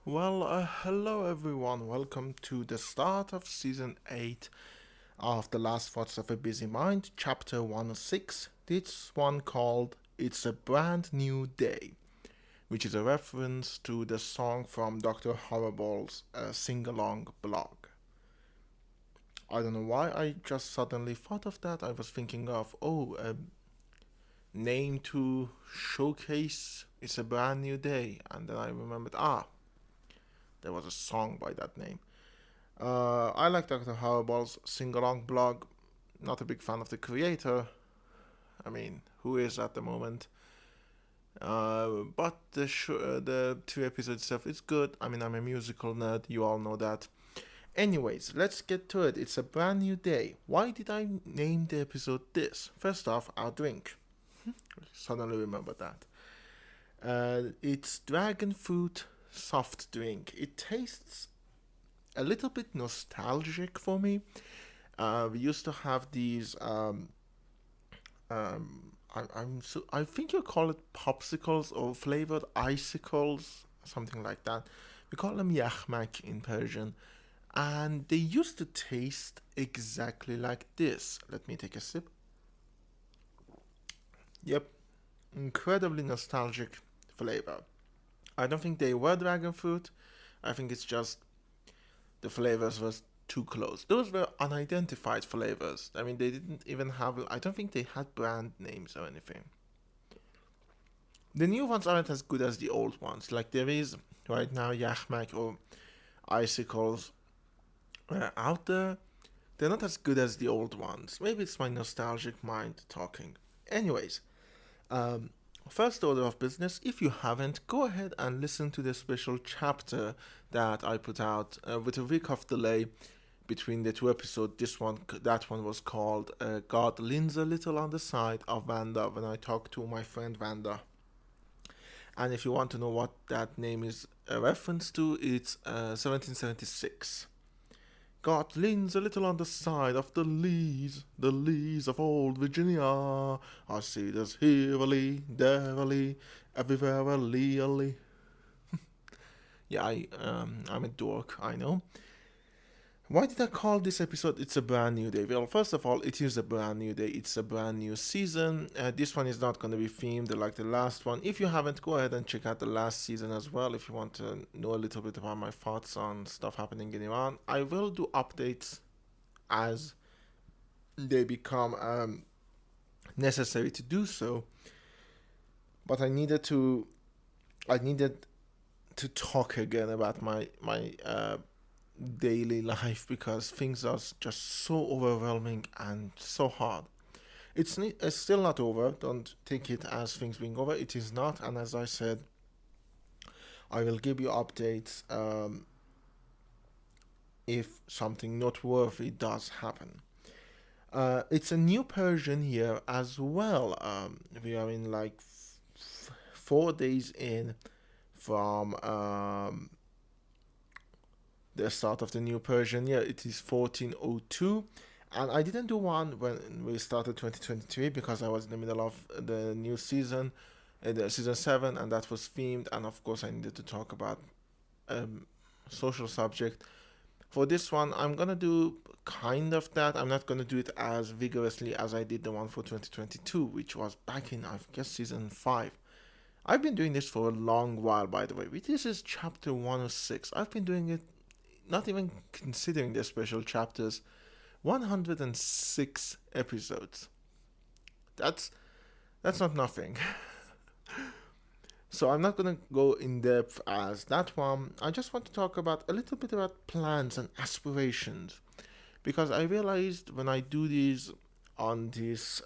Hello everyone. Welcome to the start of season 8 of The Last Thoughts of a Busy Mind, chapter 106. This one called It's a Brand New Day, which is a reference to the song from Dr. Horrible's sing along blog. I don't know why I just suddenly thought of that. I was thinking of, a name to showcase It's a Brand New Day, and then I remembered, there was a song by that name. I like Dr. Horrible's sing along blog. Not a big fan of the creator. I mean, who is at the moment? But the 2 episode stuff is good. I mean, I'm a musical nerd. You all know that. Anyways, let's get to it. It's a brand new day. Why did I name the episode this? First off, our drink. Suddenly remember that. It's dragon fruit soft drink. It tastes a little bit nostalgic for me. We used to have these. I think you call it popsicles or flavored icicles, something like that. We call them yachmak in Persian, and they used to taste exactly like this. Let me take a sip. Yep, incredibly nostalgic flavor. I don't think they were dragon fruit. I think it's just the flavors was too close. Those were unidentified flavors. I mean, they didn't even have. I don't think they had brand names or anything. The new ones aren't as good as the old ones. Like there is right now Yachmak or icicles out there. They're not as good as the old ones. Maybe it's my nostalgic mind talking. Anyways, um, first order of business, if you haven't, go ahead and listen to the special chapter that I put out with a week of delay between the 2 episodes. That one was called God Leans a Little on the Side of Vanda when I talked to my friend Vanda. And if you want to know what that name is a reference to, it's 1776. God leans a little on the side of the lees of old Virginia. I see this heavily, devilly, everywhere a. Yeah, I'm a dork, I know. Why did I call this episode It's a Brand New Day? Well, first of all, it is a brand new day. It's a brand new season. This one is not going to be themed like the last one. If you haven't, go ahead and check out the last season as well if you want to know a little bit about my thoughts on stuff happening in Iran. I will do updates as they become necessary to do so. But I needed to talk again about my daily life because things are just so overwhelming and so hard. It's still not over. Don't take it as things being over. It is not. And as I said, I will give you updates if something noteworthy does happen. It's a new Persian year as well. We are in like 4 days in from the start of the new Persian year. It is 1402. And I didn't do one when we started 2023 because I was in the middle of the new season, the season 7, and that was themed. And of course, I needed to talk about um, social subject. For this one, I'm gonna do kind of that. I'm not gonna do it as vigorously as I did the one for 2022, which was back in, I guess, season 5. I've been doing this for a long while, by the way. This is chapter 106. I've been doing it, not even considering the special chapters, 106 episodes. That's not nothing. So I'm not gonna go in depth as that one. I just want to talk about a little bit about plans and aspirations because I realized when I do these on this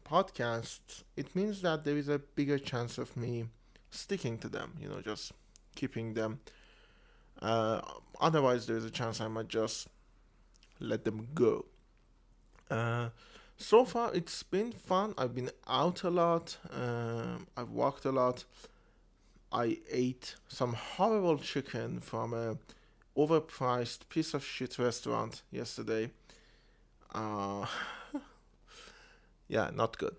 podcast, it means that there is a bigger chance of me sticking to them. Just keeping them. Uh, Otherwise, there is a chance I might just let them go. Uh, so far, it's been fun. I've been out a lot. I've walked a lot. I ate some horrible chicken from a overpriced piece of shit restaurant yesterday. Uh, yeah, not good.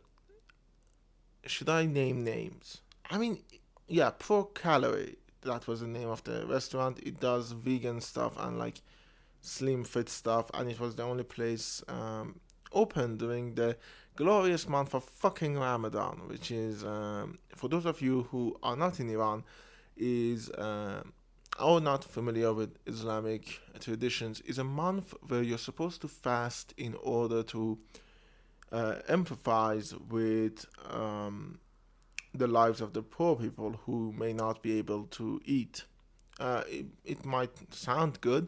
Should I name names? I mean, yeah, poor calorie. that was the name of the restaurant. It does vegan stuff and like slim fit stuff, and it was the only place open during the glorious month of fucking Ramadan, which is for those of you who are not in Iran, is or not familiar with Islamic traditions, is a month where you're supposed to fast in order to empathize with the lives of the poor people who may not be able to eat. It might sound good,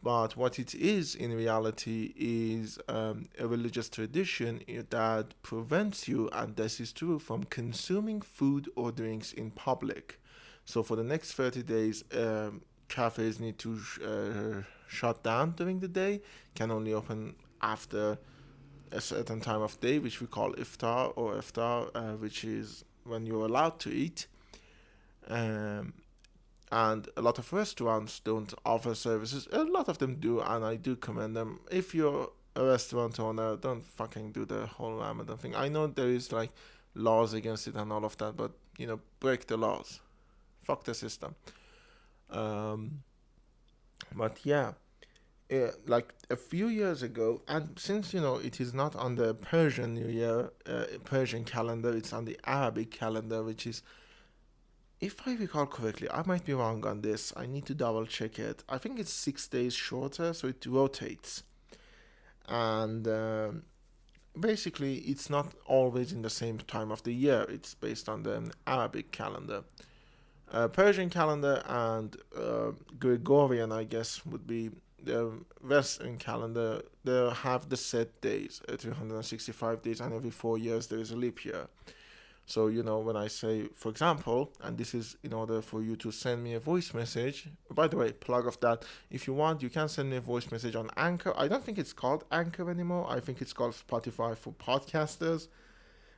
but what it is in reality is a religious tradition that prevents you, and this is true, from consuming food or drinks in public. So for the next 30 days, cafes need to shut down during the day, can only open after a certain time of day, which we call iftar, which is when you're allowed to eat. Um, and a lot of restaurants don't offer services. A lot of them do, and I do commend them. If you're a restaurant owner, don't fucking do the whole Ramadan thing. I know there is like laws against it and all of that, but break the laws. Fuck the system. Um, but yeah, like a few years ago, and since it is not on the Persian New Year, Persian calendar, it's on the Arabic calendar, which is, if I recall correctly, I might be wrong on this. I need to double check it. I think it's 6 days shorter, so it rotates, and basically, it's not always in the same time of the year. It's based on the Arabic calendar. Persian calendar and Gregorian, I guess, would be the Western calendar. They have the set days, 365 days, and every 4 years there is a leap year. So, when I say, for example, and this is in order for you to send me a voice message, by the way, plug of that, if you want, you can send me a voice message on Anchor. I don't think it's called Anchor anymore. I think it's called Spotify for podcasters.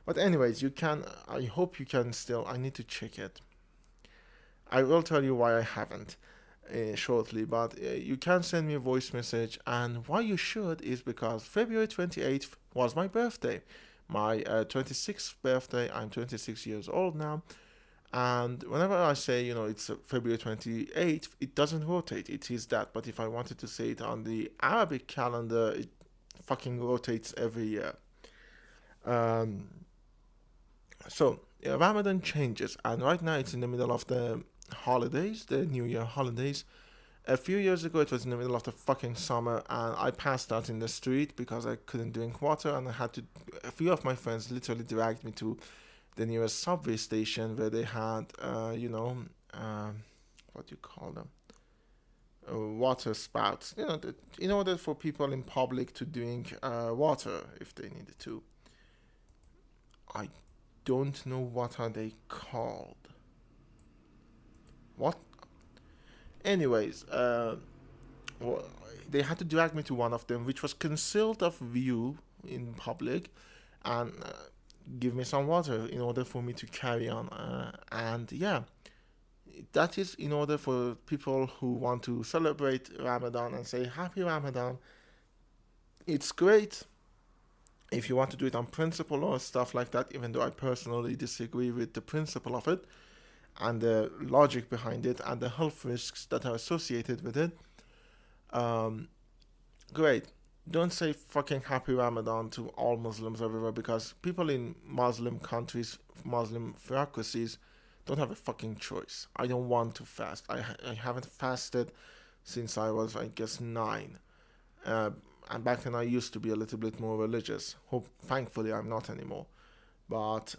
But anyways, you can, I hope you can still, I need to check it. I will tell you why I haven't shortly, but you can send me a voice message, and why you should is because February 28th was my birthday. My 26th birthday. I'm 26 years old now, and whenever I say, it's February 28th, it doesn't rotate, it is that. But if I wanted to say it on the Arabic calendar, it fucking rotates every year. So Ramadan changes, and right now it's in the middle of the holidays, the New Year holidays. A few years ago, it was in the middle of the fucking summer, and I passed out in the street because I couldn't drink water, and I had to. A few of my friends literally dragged me to the nearest subway station where they had, what do you call them? Water spouts. In order for people in public to drink water if they needed to. I don't know what are they called. What? Anyways, they had to drag me to one of them, which was concealed of view in public, and give me some water in order for me to carry on. And yeah, that is in order for people who want to celebrate Ramadan and say Happy Ramadan. It's great if you want to do it on principle or stuff like that, even though I personally disagree with the principle of it and the logic behind it and the health risks that are associated with it. Great. Don't say fucking Happy Ramadan to all Muslims everywhere, because people in Muslim countries, Muslim theocracies, don't have a fucking choice. I don't want to fast. I haven't fasted since I was, I guess, 9. And back then I used to be a little bit more religious. Thankfully, I'm not anymore. But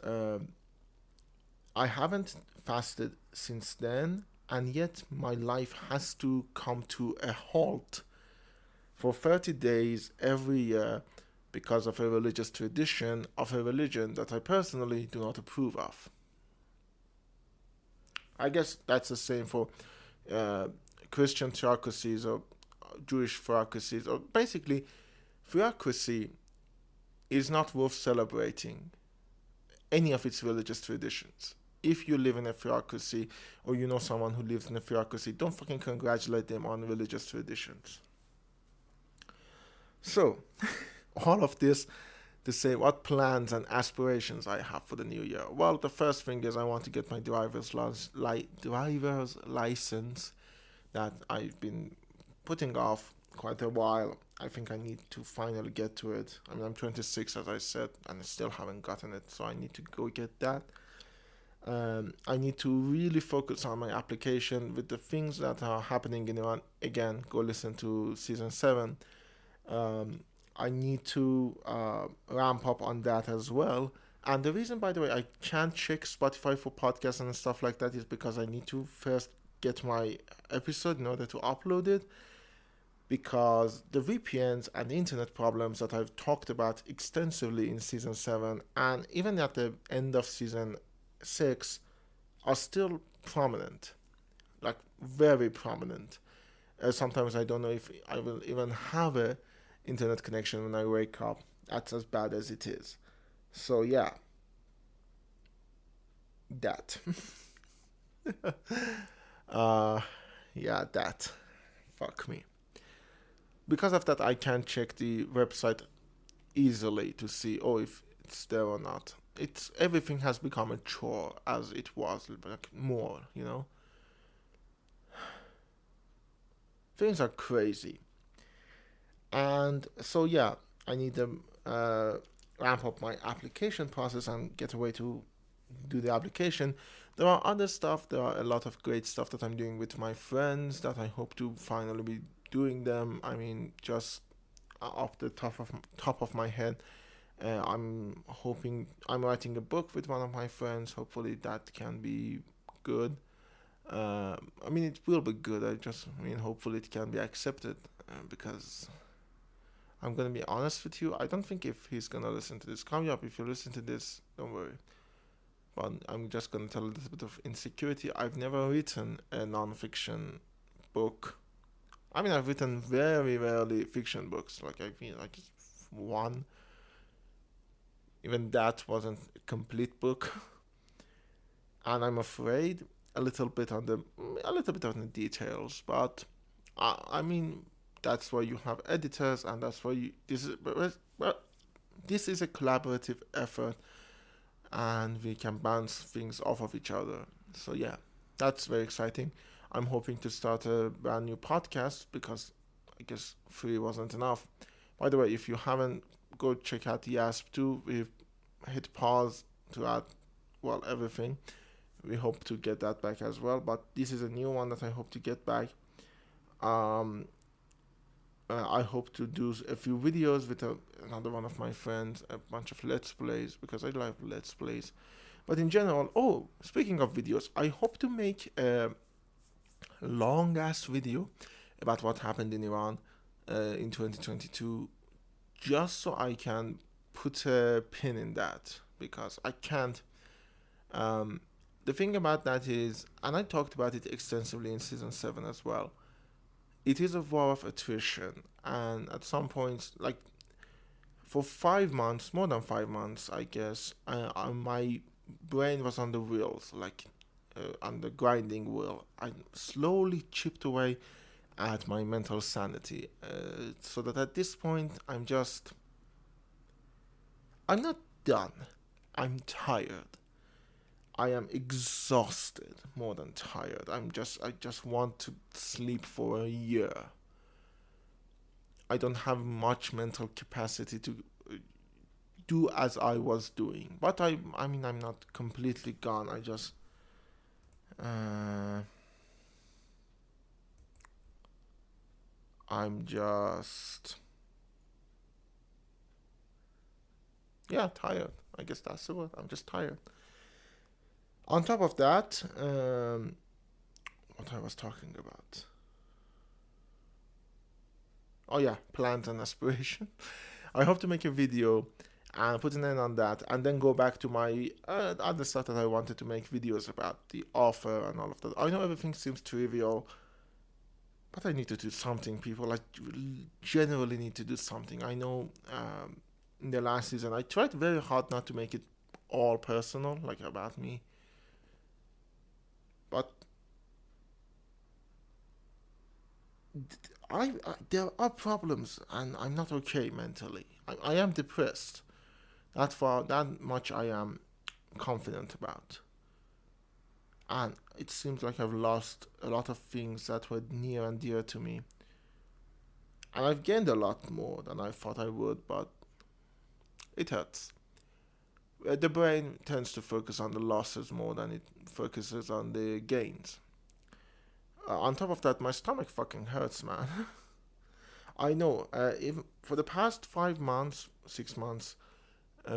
I haven't fasted since then, and yet my life has to come to a halt for 30 days every year because of a religious tradition of a religion that I personally do not approve of. I guess that's the same for Christian theocracies or Jewish theocracies, or basically theocracy is not worth celebrating any of its religious traditions. If you live in a theocracy or you know someone who lives in a theocracy, don't fucking congratulate them on religious traditions. So, all of this to say what plans and aspirations I have for the new year. Well, the first thing is I want to get my driver's license that I've been putting off quite a while. I think I need to finally get to it. I mean, I'm 26, as I said, and I still haven't gotten it, so I need to go get that. I need to really focus on my application with the things that are happening in Iran. Again, go listen to season 7. Um, I need to ramp up on that as well. And the reason, by the way, I can't check Spotify for podcasts and stuff like that is because I need to first get my episode in order to upload it. Because the VPNs and the internet problems that I've talked about extensively in season 7 and even at the end of season 6 are still prominent, like very prominent. Sometimes I don't know if I will even have a internet connection when I wake up. That's as bad as it is. So yeah, that. uh, yeah, that. Fuck me. Because of that, I can't check the website easily to see, if it's there or not. Everything has become a chore as it was, like more, Things are crazy. And so yeah, I need to ramp up my application process and get a way to do the application. There are other stuff. There are a lot of great stuff that I'm doing with my friends that I hope to finally be doing them. I mean, just off the top of my head, I'm writing a book with one of my friends. Hopefully that can be good. I mean, it will be good. Hopefully it can be accepted because I'm gonna be honest with you. I don't think if he's gonna listen to this, come up. If you listen to this, don't worry. But I'm just gonna tell a little bit of insecurity. I've never written a non-fiction book. I mean, I've written very rarely fiction books. I've been like one. Even that wasn't a complete book. And I'm afraid a little bit on the details. But I mean, that's why you have editors, and that's why this is a collaborative effort, and we can bounce things off of each other. So yeah, that's very exciting. I'm hoping to start a brand new podcast because I guess 3 wasn't enough. By the way, if you haven't, go check out the Yasp 2. We've hit pause to add, everything. We hope to get that back as well. But this is a new one that I hope to get back. I hope to do a few videos with another one of my friends, a bunch of Let's Plays, because I love Let's Plays. But in general, speaking of videos, I hope to make a long ass video about what happened in Iran in 2022, just so I can put a pin in that, because I can't. The thing about that is, and I talked about it extensively in season 7 as well, it is a war of attrition, and at some point, like for 5 months, more than 5 months, I guess, my brain was on the wheels, on the grinding wheel. I slowly chipped away at my mental sanity, so that at this point, I'm not done. I'm tired. I am exhausted, more than tired. I just want to sleep for a year. I don't have much mental capacity to do as I was doing. But I mean, I'm not completely gone. I'm just, tired. I guess that's the word. I'm just tired. On top of that, what I was talking about. Oh yeah, plans and aspiration. I hope to make a video and put an end on that, and then go back to my other stuff that I wanted to make videos about, the offer and all of that. I know everything seems trivial, but I need to do something, people. I generally need to do something. I know in the last season, I tried very hard not to make it all personal, like about me. But there are problems, and I'm not okay mentally. I am depressed. That much I am confident about. And it seems like I've lost a lot of things that were near and dear to me. And I've gained a lot more than I thought I would, but it hurts. The brain tends to focus on the losses more than it focuses on the gains. On top of that, my stomach fucking hurts, man. I know. Even for the past 5 months, 6 months,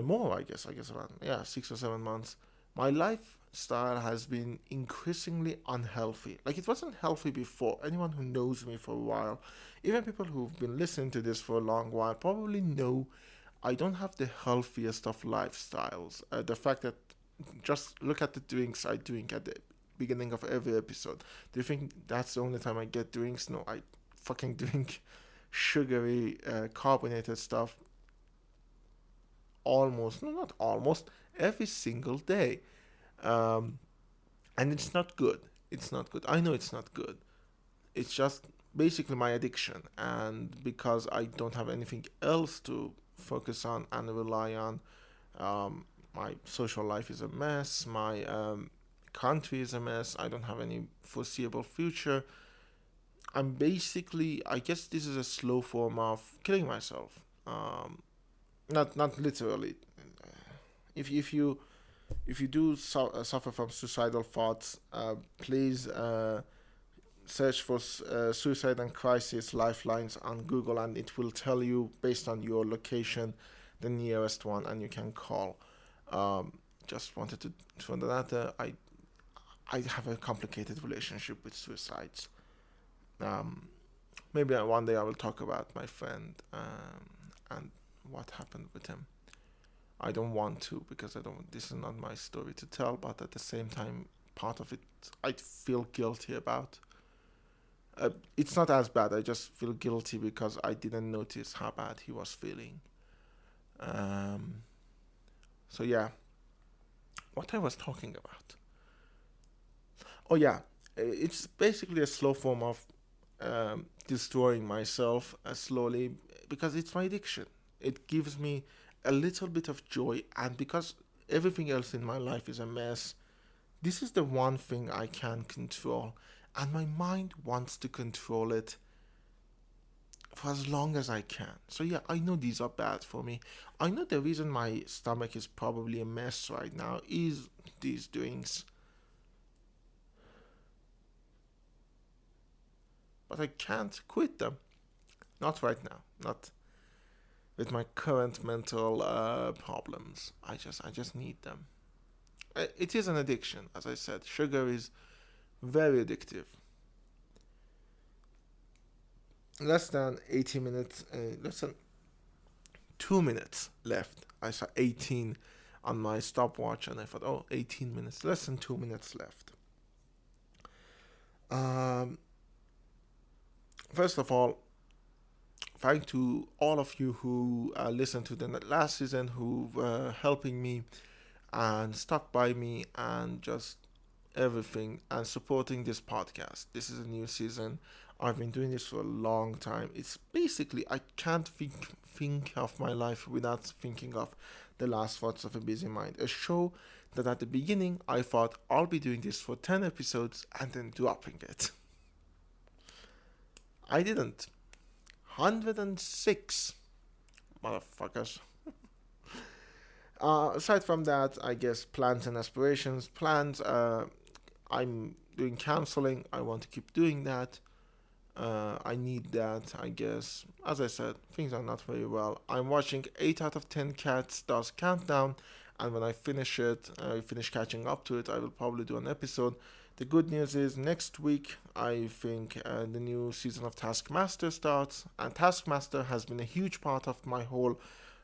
more, I guess around 6 or 7 months, my lifestyle has been increasingly unhealthy. Like it wasn't healthy before. Anyone who knows me for a while, even people who've been listening to this for a long while, probably know I don't have the healthiest of lifestyles. The fact that just look at the drinks I drink at the beginning of every episode. Do you think that's the only time I get drinks? No, I fucking drink sugary, carbonated stuff almost, no, not almost, every single day. Um, and it's not good. It's not good. I know it's not good. It's just basically my addiction. And because I don't have anything else to focus on and rely on, my social life is a mess. My country is a mess. I don't have any foreseeable future. I'm basically, I guess this is a slow form of killing myself. Not literally. If you do suffer from suicidal thoughts, please search for suicide and crisis lifelines on Google, and it will tell you based on your location the nearest one, and you can call. Just wanted to throw that out there. I have a complicated relationship with suicides. Um, Maybe one day I will talk about my friend and what happened with him. I don't want to because I don't. This is not my story to tell, but at the same time, part of it I feel guilty about. It's not as bad. I just feel guilty because I didn't notice how bad he was feeling. Um, so yeah, what I was talking about. Oh yeah, it's basically a slow form of destroying myself slowly because it's my addiction. It gives me a little bit of joy, and because everything else in my life is a mess, this is the one thing I can control, and my mind wants to control it for as long as I can. So yeah, I know these are bad for me. I know the reason my stomach is probably a mess right now is these drinks, but I can't quit them. Not right now. Not with my current mental problems. I just need them. It is an addiction, as I said. Sugar is very addictive. Less than 80 minutes, less than 2 minutes left. I saw 18 on my stopwatch, and I thought, oh, 18 minutes, less than 2 minutes left. Um, First of all, thank to all of you who listened to the last season, who were helping me and stuck by me and just everything and supporting this podcast. This is a new season. I've been doing this for a long time. It's basically I can't think of my life without thinking of the last thoughts of a busy mind. A show that at the beginning I thought I'll be doing this for 10 episodes and then dropping it. I didn't. 106 motherfuckers. Aside from that, I guess plans and aspirations. Plans, I'm doing counseling. I want to keep doing that. I need that, I guess. As I said, things are not very well. I'm watching 8 out of 10 Cats Does Countdown, and when I finish it, I finish catching up to it, I will probably do an episode. The good news is next week, I think the new season of Taskmaster starts, and Taskmaster has been a huge part of my whole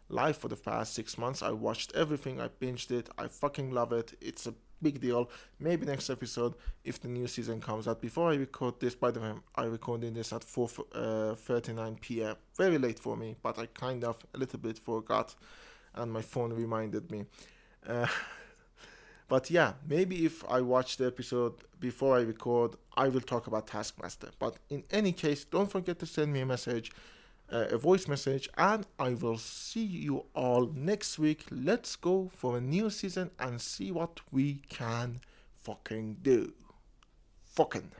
life for the past 6 months. I watched everything, I binged it, I fucking love it. It's a big deal. Maybe next episode, if the new season comes out. Before I record this, by the way, I'm recording this at 4:39 p.m. Very late for me, but I kind of a little bit forgot, and my phone reminded me. Uh, But yeah, maybe if I watch the episode before I record, I will talk about Taskmaster. But in any case, don't forget to send me a message a voice message, and I will see you all next week. Let's go for a new season and see what we can fucking do. Fucking.